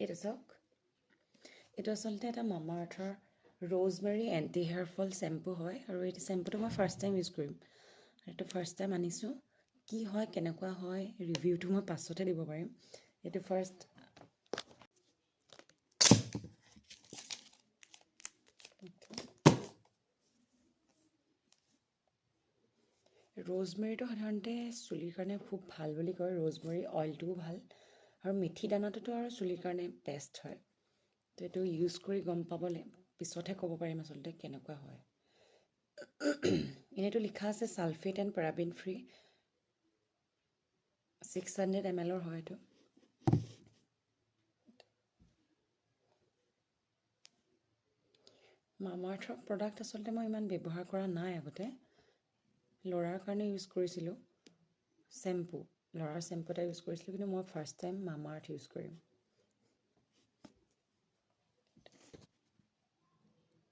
এইটো চাওক, এইটো আচলতে এটা মামা আৰ্থৰ rosemary anti hair fall shampoo হয় আৰু এইটো শ্বেম্পুটো মই ফাৰ্ষ্ট টাইম ইউজ কৰিম। এইটো ফাৰ্ষ্ট টাইম আনিছোঁ, কি হয় কেনেকুৱা হয় ৰিভিউটো মই পাছতহে দিব পাৰিম। এইটো ফাৰ্ষ্ট ৰ'জমেৰীটো সাধাৰণতে চুলিৰ কাৰণে খুব ভাল বুলি কয়, ৰ'জমেৰী অইলটোও ভাল আৰু মেথি দানাটোতো আৰু চুলিৰ কাৰণে বেষ্ট হয়। তো এইটো ইউজ কৰি গম পাবলৈ পিছতহে ক'ব পাৰিম আচলতে কেনেকুৱা হয়। এনেইটো লিখা আছে ছালফেট এণ্ড পেৰাবিন ফ্ৰী, 600 ml হয় এইটো। মামা আৰ্থৰ প্ৰডাক্ট আচলতে মই ইমান ব্যৱহাৰ কৰা নাই আগতে, ল'ৰাৰ কাৰণে ইউজ কৰিছিলোঁ শ্বেম্পু, ল'ৰাৰ শ্বেম্পু এটা ইউজ কৰিছিলোঁ, কিন্তু মই ফাৰ্ষ্ট টাইম মামা আৰ্থ ইউজ কৰিম।